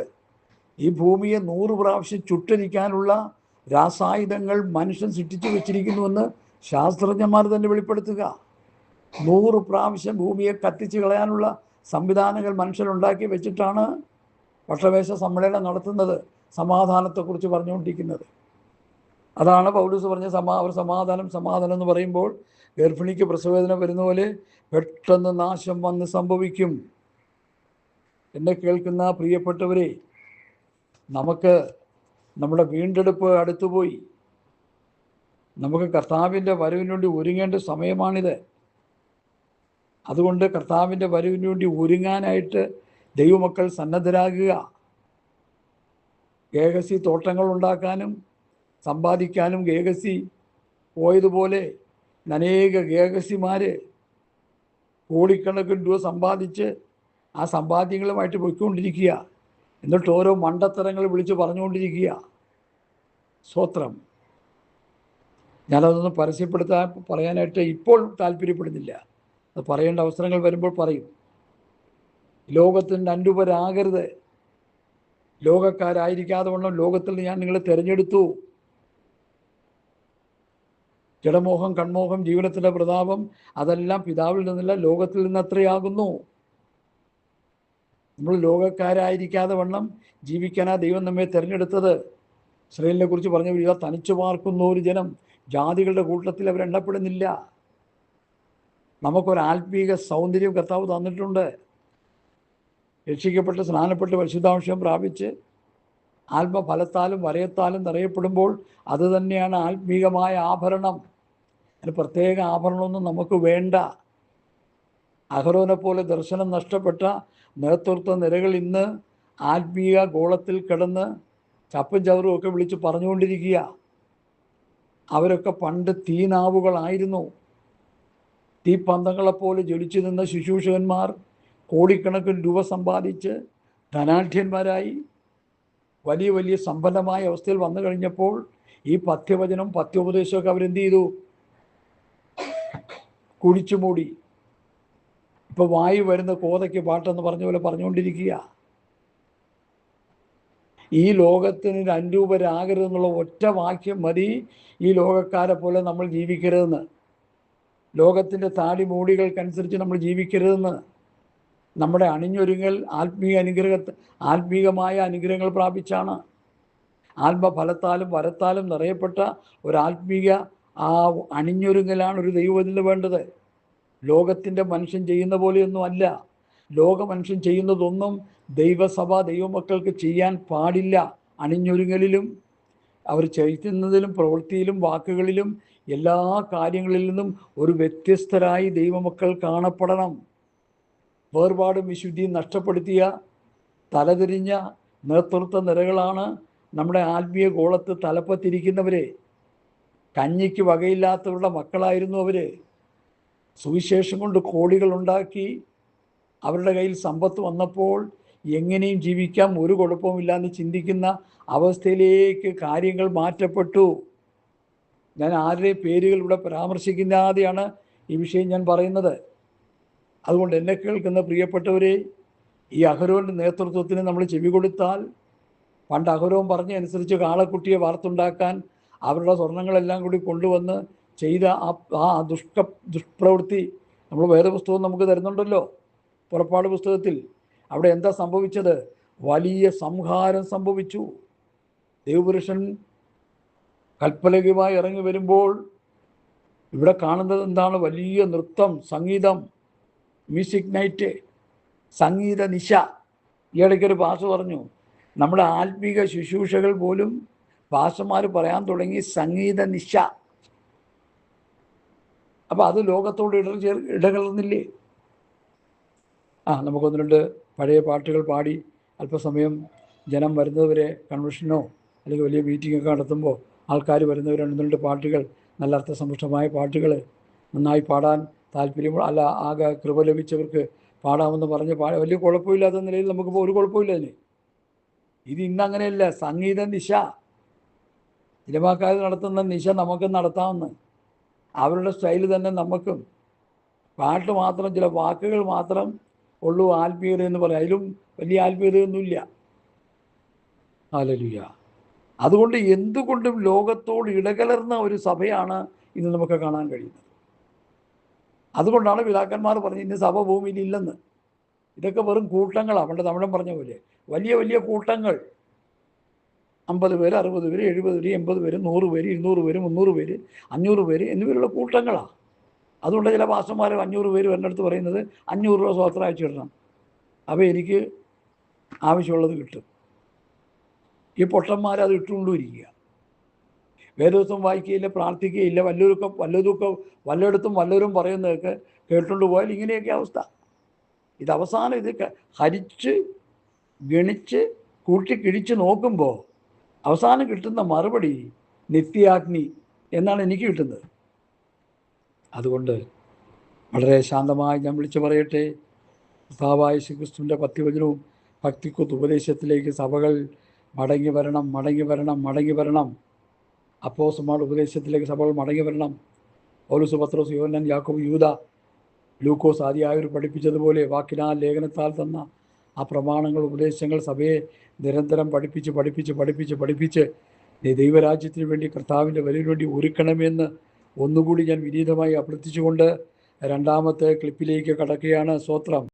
ഈ ഭൂമിയെ 100 പ്രാവശ്യം ചുട്ടരിക്കാനുള്ള രാസായുധങ്ങൾ മനുഷ്യൻ സൃഷ്ടിച്ചു വെച്ചിരിക്കുന്നുവെന്ന് ശാസ്ത്രജ്ഞന്മാർ തന്നെ വെളിപ്പെടുത്തുക. 100 പ്രാവശ്യം ഭൂമിയെ കത്തിച്ച് കളയാനുള്ള സംവിധാനങ്ങൾ മനുഷ്യനുണ്ടാക്കി വെച്ചിട്ടാണ് പക്ഷവേശ സമ്മേളനം നടത്തുന്നത്, സമാധാനത്തെക്കുറിച്ച് പറഞ്ഞുകൊണ്ടിരിക്കുന്നത്. അതാണ് പൗലോസ് പറഞ്ഞ സമാധാനം സമാധാനം എന്ന് പറയുമ്പോൾ ഗർഭിണിക്ക് പ്രസവവേദന വരുന്ന പോലെ പെട്ടെന്ന് നാശം വന്ന് സംഭവിക്കും. എന്നെ കേൾക്കുന്ന പ്രിയപ്പെട്ടവരെ, നമുക്ക് നമ്മുടെ വീണ്ടെടുപ്പ് അടുത്തുപോയി. നമുക്ക് കർത്താവിൻ്റെ വരവിന് വേണ്ടി ഒരുങ്ങേണ്ട സമയമാണിത്. അതുകൊണ്ട് കർത്താവിൻ്റെ വരവിന് വേണ്ടി ഒരുങ്ങാനായിട്ട് ദൈവമക്കൾ സന്നദ്ധരാകുക. ഗേഹസി തോട്ടങ്ങൾ ഉണ്ടാക്കാനും സമ്പാദിക്കാനും ഗേഹസി പോയതുപോലെ അനേക ഗേഹസിമാർ കോടിക്കണക്കിന് രൂപ സമ്പാദിച്ച് ആ സമ്പാദ്യങ്ങളുമായിട്ട് പോയിക്കൊണ്ടിരിക്കുക. എന്നിട്ട് ഓരോ മണ്ടത്തരങ്ങൾ വിളിച്ച് പറഞ്ഞുകൊണ്ടിരിക്കുക. സ്തോത്രം. ഞാനതൊന്നും പറയാനായിട്ട് ഇപ്പോൾ താല്പര്യപ്പെടുന്നില്ല. അത് പറയേണ്ട അവസരങ്ങൾ വരുമ്പോൾ പറയും. ലോകത്തിന് അൻപുപരാകരുത്. ലോകക്കാരായിരിക്കാതെ വണ്ണം ലോകത്തിൽ ഞാൻ നിങ്ങളെ തിരഞ്ഞെടുത്തു. ജഡമോഹം, കൺമോഹം, ജീവനത്തിൻ്റെ പ്രതാപം അതെല്ലാം പിതാവിൽ നിന്നല്ല ലോകത്തിൽ നിന്ന് അത്രയാകുന്നു. നമ്മൾ ലോകക്കാരായിരിക്കാതെ വണ്ണം ജീവിക്കാനാ ദൈവം നമ്മെ തിരഞ്ഞെടുത്തത്. ഇസ്രായേലിനെ കുറിച്ച് പറഞ്ഞ തനിച്ചു പാർക്കുന്ന ഒരു ജനം, ജാതികളുടെ കൂട്ടത്തിൽ അവരെണ്ണപ്പെടുന്നില്ല. നമുക്കൊരു ആത്മീക സൗന്ദര്യം കർത്താവ് തന്നിട്ടുണ്ട്. രക്ഷിക്കപ്പെട്ട് സ്നാനപ്പെട്ട് പരിശുദ്ധാംശം പ്രാപിച്ച് ആത്മഫലത്താലും വരയത്താലും നിറയപ്പെടുമ്പോൾ അത് തന്നെയാണ് ആത്മീകമായ ആഭരണം. അതിന് പ്രത്യേക ആഭരണമൊന്നും നമുക്ക് വേണ്ട. അഹരോനെ പോലെ ദർശനം നഷ്ടപ്പെട്ട നേതൃത്വ നിരകൾ ഇന്ന് ആത്മീയ ഗോളത്തിൽ കിടന്ന് ചപ്പും ചവറും ഒക്കെ വിളിച്ച് പറഞ്ഞുകൊണ്ടിരിക്കുക. അവരൊക്കെ പണ്ട് തീനാവുകളായിരുന്നു. തീപ്പന്തങ്ങളെപ്പോലെ ജ്വലിച്ചു നിന്ന ശുശ്രൂഷകന്മാർ കോടിക്കണക്കിന് രൂപ സമ്പാദിച്ച് ധനാഢ്യന്മാരായി വലിയ വലിയ സമ്പന്നമായ അവസ്ഥയിൽ വന്നു കഴിഞ്ഞപ്പോൾ ഈ പഥ്യവചനം പഥ്യോപദേശമൊക്കെ അവരെന്ത് ചെയ്തു? കുഴിച്ചു മൂടി. ഇപ്പോൾ വായി വരുന്ന കോതയ്ക്ക് പാട്ടെന്ന് പറഞ്ഞ പോലെ പറഞ്ഞുകൊണ്ടിരിക്കുക. ഈ ലോകത്തിന് അൻരൂപരാകരുതെന്നുള്ള ഒറ്റ വാക്യം മതി ഈ ലോകക്കാരെ പോലെ നമ്മൾ ജീവിക്കരുതെന്ന്. ലോകത്തിൻ്റെ താടി മൂടികൾക്കനുസരിച്ച് നമ്മൾ ജീവിക്കരുതെന്ന്. നമ്മുടെ അണിഞ്ഞൊരുങ്ങൽ ആത്മീകമായ അനുഗ്രഹങ്ങൾ പ്രാപിച്ചാണ്. ആത്മഫലത്താലും വരത്താലും നിറയപ്പെട്ട ഒരാത്മീക അണിഞ്ഞൊരുങ്ങലാണ് ഒരു ദൈവത്തിന് വേണ്ടത്. ലോകത്തിൻ്റെ മനുഷ്യൻ ചെയ്യുന്ന പോലെയൊന്നും അല്ല. ലോക മനുഷ്യൻ ചെയ്യുന്നതൊന്നും ദൈവസഭ ദൈവമക്കൾക്ക് ചെയ്യാൻ പാടില്ല. അണിഞ്ഞൊരുങ്ങലിലും അവർ ചെയ്യുന്നതിലും പ്രവൃത്തിയിലും വാക്കുകളിലും എല്ലാ കാര്യങ്ങളിൽ നിന്നും ഒരു വ്യത്യസ്തരായി ദൈവമക്കൾ കാണപ്പെടണം. വേർപാടും വിശുദ്ധിയും നഷ്ടപ്പെടുത്തിയ തലതിരിഞ്ഞ നേതൃത്വ നിരകളാണ് നമ്മുടെ ആത്മീയ ഗോളത്ത് തലപ്പത്തിരിക്കുന്നവരെ. കഞ്ഞിക്ക് വകയില്ലാത്തവരുടെ മക്കളായിരുന്നു അവർ. സുവിശേഷം കൊണ്ട് കോടികൾ ഉണ്ടാക്കി അവരുടെ കയ്യിൽ സമ്പത്ത് വന്നപ്പോൾ എങ്ങനെയും ജീവിക്കാം, ഒരു കുഴപ്പമില്ലാന്ന് ചിന്തിക്കുന്ന അവസ്ഥയിലേക്ക് കാര്യങ്ങൾ മാറ്റപ്പെട്ടു. ഞാൻ ആരുടെയും പേരുകൾ ഇവിടെ പരാമർശിക്കാതെയാണ് ഈ വിഷയം ഞാൻ പറയുന്നത്. അതുകൊണ്ട് എന്നെ കേൾക്കുന്ന പ്രിയപ്പെട്ടവരെ, ഈ അഹരോൻ്റെ നേതൃത്വത്തിന് നമ്മൾ ചെവി കൊടുത്താൽ, പണ്ട് അഹരോൻ പറഞ്ഞ അനുസരിച്ച് കാളക്കുട്ടിയെ വാർത്തുണ്ടാക്കാൻ അവരുടെ സ്വർണങ്ങളെല്ലാം കൂടി കൊണ്ടുവന്ന് ചെയ്ത ആ ദുഷ്പ്രവൃത്തി നമ്മൾ വേദപുസ്തകം നമുക്ക് തരുന്നുണ്ടല്ലോ, പുറപ്പാട് പുസ്തകത്തിൽ. അവിടെ എന്താ സംഭവിച്ചത്? വലിയ സംഹാരം സംഭവിച്ചു. ദൈവപുരുഷൻ കൽപ്പലകയുമായി ഇറങ്ങി വരുമ്പോൾ ഇവിടെ കാണുന്നത് എന്താണ്? വലിയ നൃത്തം, സംഗീതം, മ്യൂസിക് നൈറ്റ്, സംഗീത നിശ. ഈ ഇടയ്ക്കൊരു ഭാഷ പറഞ്ഞു, നമ്മുടെ ആത്മീക ശുശ്രൂഷകൾ പോലും ഭാഷമാർ പറയാൻ തുടങ്ങി സംഗീത നിശ. അപ്പോൾ അത് ലോകത്തോട് ഇടകലർന്നില്ലേ? നമുക്കൊന്ന് രണ്ട് പഴയ പാട്ടുകൾ പാടി അല്പസമയം ജനം വരുന്നവരെ കൺവെൻഷനോ അല്ലെങ്കിൽ വലിയ മീറ്റിങ്ങൊക്കെ നടത്തുമ്പോൾ ആൾക്കാർ വരുന്നവർ ഒന്ന് രണ്ട് പാട്ടുകൾ, നല്ല അർത്ഥസമ്പുഷ്ടമായ പാട്ടുകൾ നന്നായി പാടാൻ താല്പര്യമുള്ള ആകെ കൃപ ലഭിച്ചവർക്ക് പാടാമെന്ന് പറഞ്ഞ് വലിയ കുഴപ്പമില്ലാത്ത നിലയിൽ നമുക്കിപ്പോൾ ഒരു കുഴപ്പമില്ല അതിന്. ഇത് ഇന്നങ്ങനെയല്ല. സംഗീത നിശ സിനിമാക്കാർ നടത്തുന്ന നിശ നമുക്കും നടത്താമെന്ന്. അവരുടെ സ്റ്റൈൽ തന്നെ നമുക്കും. പാട്ട് മാത്രം, ചില വാക്കുകൾ മാത്രം ഉള്ളൂ ആത്മീയത എന്ന് പറയാം. അതിലും വലിയ ആത്മീയതയൊന്നുമില്ല. ഹല്ലേലൂയ. അതുകൊണ്ട് എന്തുകൊണ്ടും ലോകത്തോട് ഇടകലർന്ന ഒരു സഭയാണ് ഇന്ന് നമുക്ക് കാണാൻ കഴിയുന്നത്. അതുകൊണ്ടാണ് പിതാക്കന്മാർ പറഞ്ഞത് ഇന്ന് സഭ ഭൂമിയിൽ ഇല്ലെന്ന്. ഇതൊക്കെ വെറും കൂട്ടങ്ങളാണ്. പണ്ട് തമിഴൻ പറഞ്ഞ പോലെ വലിയ വലിയ കൂട്ടങ്ങൾ, 50 പേര്, 60 പേര്, 70 പേര്, 80 പേര്, 100 പേര്, 200 പേര്, 300 പേര്, 500 പേര് എന്നിവരുള്ള കൂട്ടങ്ങളാണ്. അതുകൊണ്ട് ചില പാസ്റ്റർമാർ 500 പേര് വരുന്നിടത്ത് പറയുന്നത് 500 രൂപ സ്വത്രം അയച്ചു കിട്ടണം, അപ്പോൾ എനിക്ക് ആവശ്യമുള്ളത് കിട്ടും. ഈ പൊട്ടന്മാർ അത് ഇട്ടുകൊണ്ടിരിക്കുക. വേദോസം വായിക്കുകയില്ല, പ്രാർത്ഥിക്കുകയില്ല, വല്ലയിടത്തും വല്ലവരും പറയുന്നതൊക്കെ കേട്ടുകൊണ്ട് പോയാൽ ഇങ്ങനെയൊക്കെ അവസ്ഥ. ഇത് അവസാനം ഇത് ഹരിച്ച് ഗണിച്ച് കൂട്ടിക്കിഴിച്ച് നോക്കുമ്പോൾ അവസാനം കിട്ടുന്ന മറുപടി നിത്യാഗ്നി എന്നാണ് എനിക്ക് കിട്ടുന്നത്. അതുകൊണ്ട് വളരെ ശാന്തമായി ഞാൻ വിളിച്ചു പറയട്ടെ, കർത്താവായ ശ്രീക്രിസ്തുവിൻ്റെ പത്യവചനവും ഭക്തിക്കുത്ത് ഉപദേശത്തിലേക്ക് സഭകൾ മടങ്ങി വരണം, മടങ്ങി വരണം, മടങ്ങി വരണം. അപ്പോസ്തലന്മാരുടെ ഉപദേശത്തിലേക്ക് സഭകൾ മടങ്ങി വരണം. പൗലോസ്, പത്രോസ്, യോഹന്നാൻ, യാക്കോബ്, യൂദ, ലൂക്കോസ് ആദിയായവർ പഠിപ്പിച്ചതുപോലെ വാക്കിനാൽ ലേഖനത്താൽ തന്ന ആ പ്രമാണങ്ങൾ, ഉപദേശങ്ങൾ സഭയെ നിരന്തരം പഠിപ്പിച്ച് ദൈവരാജ്യത്തിന് വേണ്ടി, കർത്താവിൻ്റെ വരവിന് വേണ്ടി ഒരുക്കണമെന്ന് ഒന്നുകൂടി ഞാൻ വിനീതമായി അഭ്യർത്ഥിച്ചുകൊണ്ട് രണ്ടാമത്തെ ക്ലിപ്പിലേക്ക് കടക്കുകയാണ്. സ്തോത്രം.